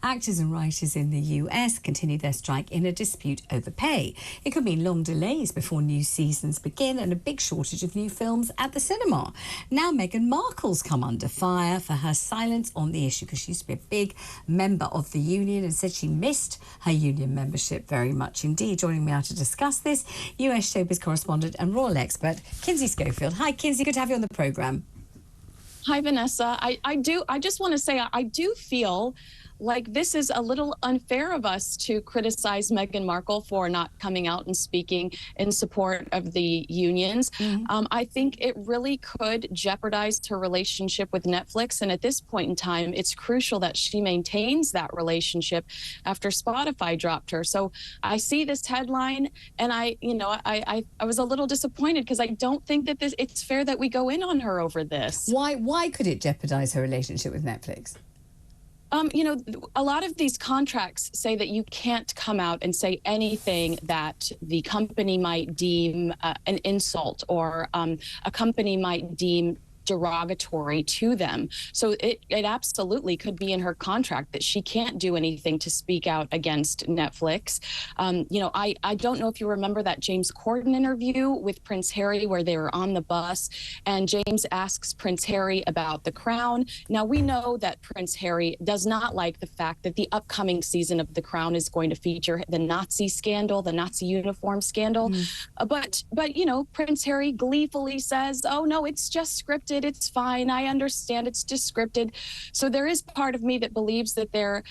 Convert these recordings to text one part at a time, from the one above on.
Actors and writers in the US continue their strike in a dispute over pay. It could mean long delays before new seasons begin and a big shortage of new films at the cinema. Now Meghan Markle's come under fire for her silence on the issue, because she used to be a big member of the union and said she missed her union membership very much indeed. Joining me now to discuss this, US showbiz correspondent and royal expert Kinsey Schofield. Hi Kinsey, good to have you on the programme. Hi, Vanessa. I just want to say I do feel like this is a little unfair of us to criticize Meghan Markle for not coming out and speaking in support of the unions. I think it really could jeopardize her relationship with Netflix. And at this point in time, it's crucial that she maintains that relationship after Spotify dropped her. So I see this headline and I was a little disappointed because I don't think that it's fair that we go in on her over this. Why could it jeopardize her relationship with Netflix? A lot of these contracts say that you can't come out and say anything that the company might deem an insult or a company might deem derogatory to them. So it absolutely could be in her contract that she can't do anything to speak out against Netflix. I don't know if you remember that James Corden interview with Prince Harry where they were on the bus and James asks Prince Harry about The Crown. Now we know that Prince Harry does not like the fact that the upcoming season of The Crown is going to feature the Nazi scandal, the Nazi uniform scandal. But Prince Harry gleefully says, "Oh no, it's just scripted. It's fine. I understand it's just scripted." So there is part of me that believes that there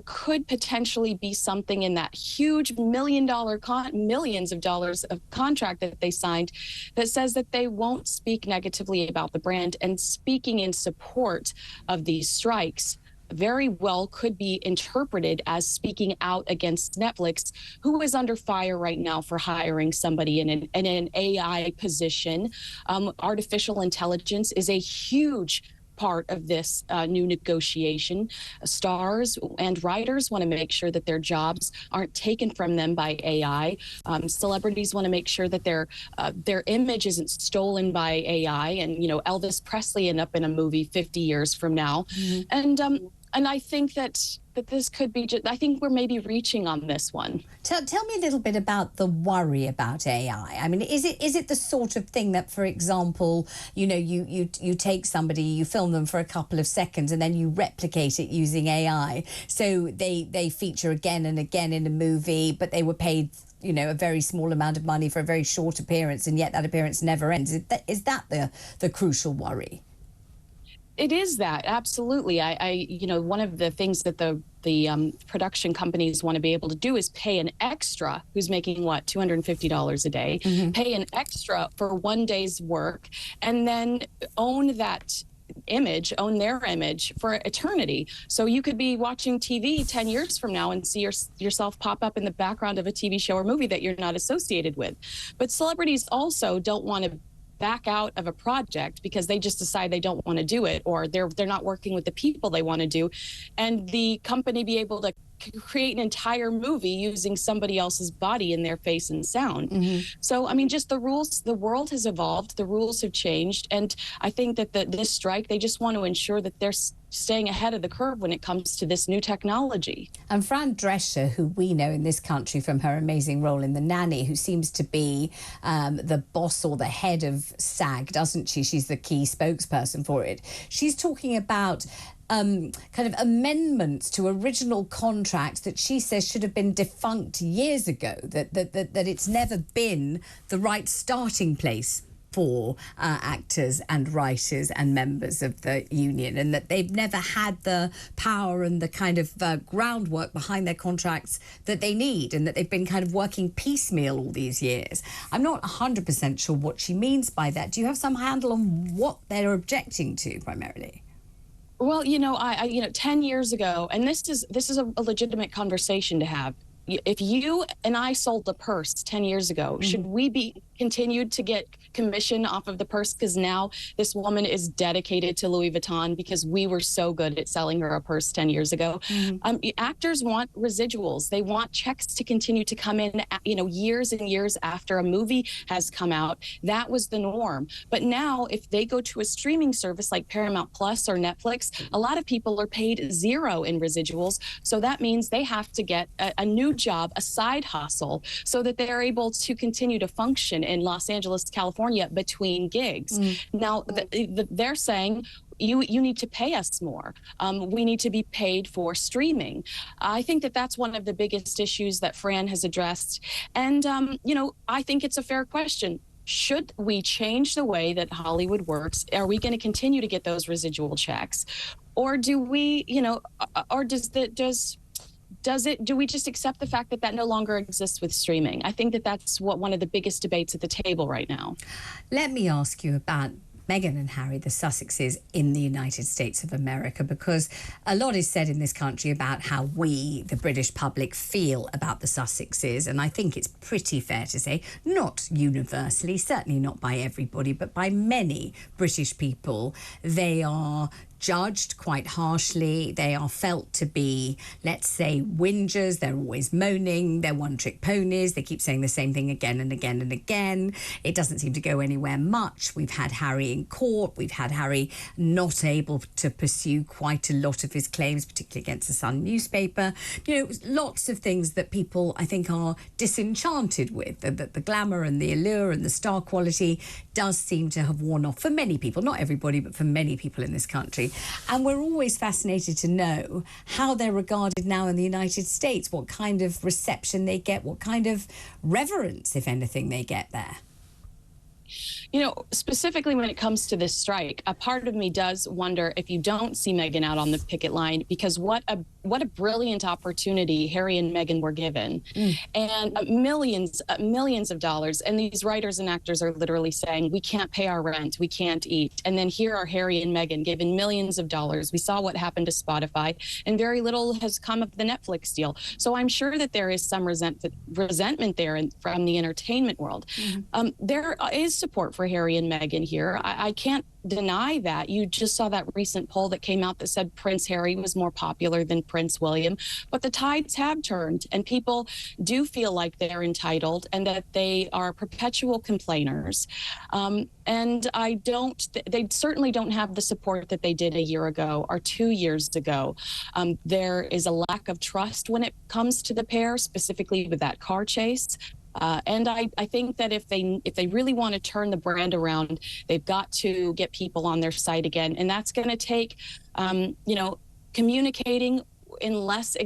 could potentially be something in that huge millions of dollars of contract that they signed that says that they won't speak negatively about the brand, and speaking in support of these strikes very well could be interpreted as speaking out against Netflix, who is under fire right now for hiring somebody in an AI position. Artificial intelligence is a huge part of this new negotiation. Stars and writers want to make sure that their jobs aren't taken from them by AI. Celebrities want to make sure that their image isn't stolen by AI. And Elvis Presley end up in a movie 50 years from now. And I think that this could be I think we're maybe reaching on this one. Tell me a little bit about the worry about AI. I mean, is it the sort of thing that, for example, you take somebody, you film them for a couple of seconds and then you replicate it using AI, so they feature again and again in a movie, but they were paid a very small amount of money for a very short appearance, and yet that appearance never ends. Is that the crucial worry? It is that, absolutely. One of the things that the production companies want to be able to do is pay an extra who's making $250 a day, pay an extra for one day's work, and then own their image for eternity. So you could be watching TV 10 years from now and see yourself pop up in the background of a TV show or movie that you're not associated with. But celebrities also don't want to back out of a project because they just decide they don't want to do it, or they're not working with the people they want to do, and the company be able to create an entire movie using somebody else's body in their face and sound. So I mean, just the rules, the world has evolved, the rules have changed, and I think that this strike, they just want to ensure that they're staying ahead of the curve when it comes to this new technology. And Fran Drescher, who we know in this country from her amazing role in The Nanny, who seems to be the boss or the head of SAG, doesn't she? She's the key spokesperson for it. She's talking about kind of amendments to original contracts that she says should have been defunct years ago, that it's never been the right starting place for actors and writers and members of the union, and that they've never had the power and the kind of groundwork behind their contracts that they need, and that they've been kind of working piecemeal all these years. I'm not 100% sure what she means by that. Do you have some handle on what they're objecting to primarily? Well, 10 years ago, and this is a legitimate conversation to have. If you and I sold a purse 10 years ago, should we be continued to get commission off of the purse because now this woman is dedicated to Louis Vuitton because we were so good at selling her a purse 10 years ago. Actors want residuals. They want checks to continue to come in, years and years after a movie has come out. That was the norm. But now if they go to a streaming service like Paramount Plus or Netflix, a lot of people are paid zero in residuals. So that means they have to get a new job, a side hustle, so that they're able to continue to function in Los Angeles, California between gigs. Now, they're saying, you need to pay us more. We need to be paid for streaming. I think that that's one of the biggest issues that Fran has addressed. And, I think it's a fair question. Should we change the way that Hollywood works? Are we going to continue to get those residual checks? Or do we, or do we just accept the fact that that no longer exists with streaming? I think that that's one of the biggest debates at the table right now. Let me ask you about Meghan and Harry, the Sussexes in the United States of America, because a lot is said in this country about how we, the British public, feel about the Sussexes. And I think it's pretty fair to say, not universally, certainly not by everybody, but by many British people, they are judged quite harshly. They are felt to be, let's say, whingers. They're always moaning. They're one-trick ponies. They keep saying the same thing again and again and again. It doesn't seem to go anywhere much. We've had Harry in court. We've had Harry not able to pursue quite a lot of his claims, particularly against the Sun newspaper. Lots of things that people, I think, are disenchanted with. The glamour and the allure and the star quality does seem to have worn off for many people, not everybody, but for many people in this country. And we're always fascinated to know how they're regarded now in the United States, what kind of reception they get, what kind of reverence, if anything, they get there. Specifically when it comes to this strike, a part of me does wonder if you don't see Meghan out on the picket line, because what a brilliant opportunity Harry and Meghan were given, and millions of dollars. And these writers and actors are literally saying, we can't pay our rent, we can't eat. And then here are Harry and Meghan given millions of dollars. We saw what happened to Spotify, and very little has come of the Netflix deal. So I'm sure that there is some resentment there from the entertainment world. There is support for Harry and Meghan here. I can't deny that. You just saw that recent poll that came out that said Prince Harry was more popular than Prince William. But the tides have turned, and people do feel like they're entitled and that they are perpetual complainers. And they certainly don't have the support that they did a year ago or 2 years ago. There is a lack of trust when it comes to the pair, specifically with that car chase. And I think that if they really want to turn the brand around, they've got to get people on their side again. And that's going to take, communicating in a less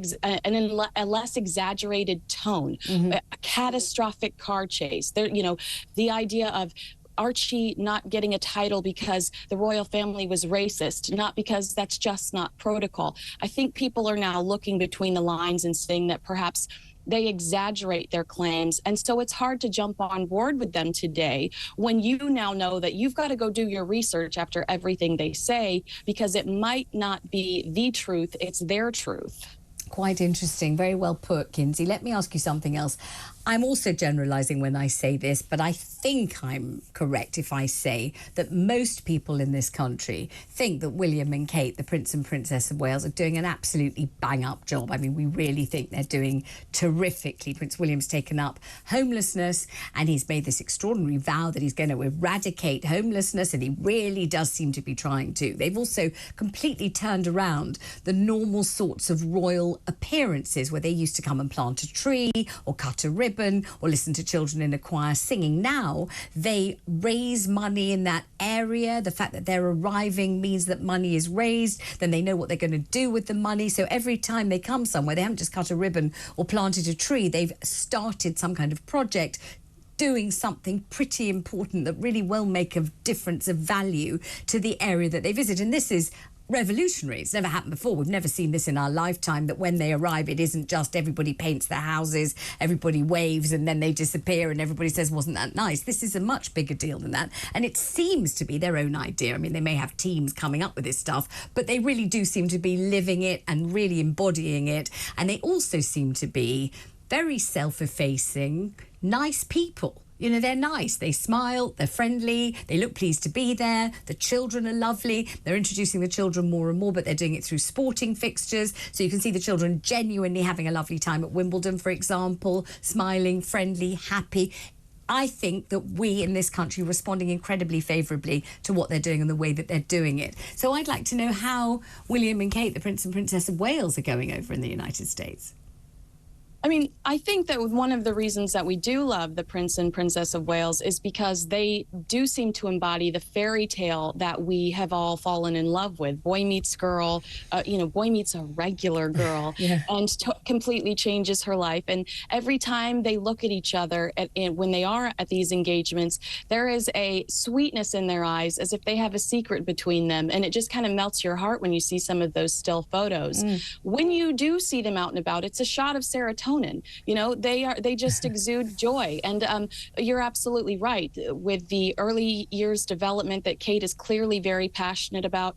exaggerated tone, a catastrophic car chase. The idea of Archie not getting a title because the royal family was racist, not because that's just not protocol. I think people are now looking between the lines and saying that perhaps they exaggerate their claims. And so it's hard to jump on board with them today when you now know that you've got to go do your research after everything they say, because it might not be the truth, it's their truth. Quite interesting. Very well put, Kinsey. Let me ask you something else. I'm also generalising when I say this, but I think I'm correct if I say that most people in this country think that William and Kate, the Prince and Princess of Wales, are doing an absolutely bang-up job. I mean, we really think they're doing terrifically. Prince William's taken up homelessness, and he's made this extraordinary vow that he's going to eradicate homelessness, and he really does seem to be trying to. They've also completely turned around the normal sorts of royal appearances where they used to come and plant a tree or cut a ribbon or listen to children in a choir singing. Now they raise money in that area. The fact that they're arriving means that money is raised. Then they know what they're going to do with the money. So every time they come somewhere, they haven't just cut a ribbon or planted a tree. They've started some kind of project, doing something pretty important that really will make a difference of value to the area that they visit. And this is revolutionary. It's never happened before. We've never seen this in our lifetime, that when they arrive, it isn't just everybody paints their houses, everybody waves, and then they disappear and everybody says, wasn't that nice? This is a much bigger deal than that. And it seems to be their own idea. I mean, they may have teams coming up with this stuff, but they really do seem to be living it and really embodying it. And they also seem to be very self-effacing, nice people. You know, they're nice, they smile, they're friendly, they look pleased to be there, the children are lovely, they're introducing the children more and more, but they're doing it through sporting fixtures, so you can see the children genuinely having a lovely time at Wimbledon, for example, smiling, friendly, happy. I think that we in this country are responding incredibly favourably to what they're doing and the way that they're doing it. So I'd like to know how William and Kate, the Prince and Princess of Wales, are going over in the United States. I mean, I think that one of the reasons that we do love the Prince and Princess of Wales is because they do seem to embody the fairy tale that we have all fallen in love with. Boy meets girl, boy meets a regular girl, and completely changes her life. And every time they look at each other when they are at these engagements, there is a sweetness in their eyes as if they have a secret between them. And it just kind of melts your heart when you see some of those still photos. When you do see them out and about, it's a shot of serotonin. You know, they just exude joy. And you're absolutely right. With the early years development that Kate is clearly very passionate about,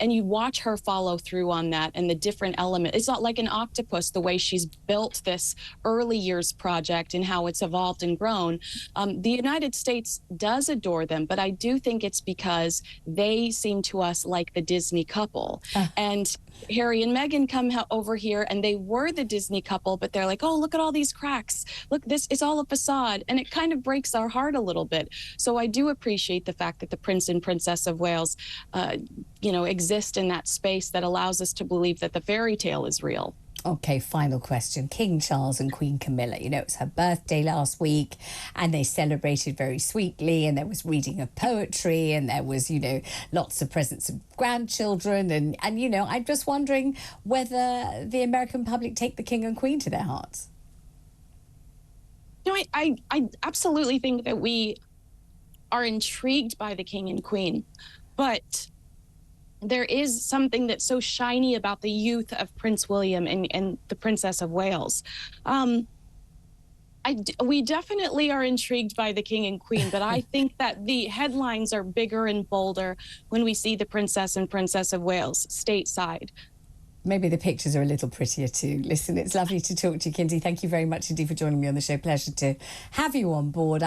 and you watch her follow through on that and the different elements. It's not like an octopus, the way she's built this early years project and how it's evolved and grown. The United States does adore them, but I do think it's because they seem to us like the Disney couple. And Harry and Meghan come over here and they were the Disney couple, but they're like, oh, look at all these cracks. Look, this is all a facade. And it kind of breaks our heart a little bit. So I do appreciate the fact that the Prince and Princess of Wales, exist in that space that allows us to believe that the fairy tale is real. Okay, final question. King Charles and Queen Camilla, you know, it was her birthday last week and they celebrated very sweetly, and there was reading of poetry and there was, lots of presents of grandchildren. And I'm just wondering whether the American public take the King and Queen to their hearts. I absolutely think that we are intrigued by the King and Queen, but there is something that's so shiny about the youth of Prince William and the Princess of Wales. We definitely are intrigued by the King and Queen, but I think that the headlines are bigger and bolder when we see the Princess and Princess of Wales stateside. Maybe the pictures are a little prettier too. Listen, it's lovely to talk to you, Kinsey. Thank you very much indeed for joining me on the show. Pleasure to have you on board.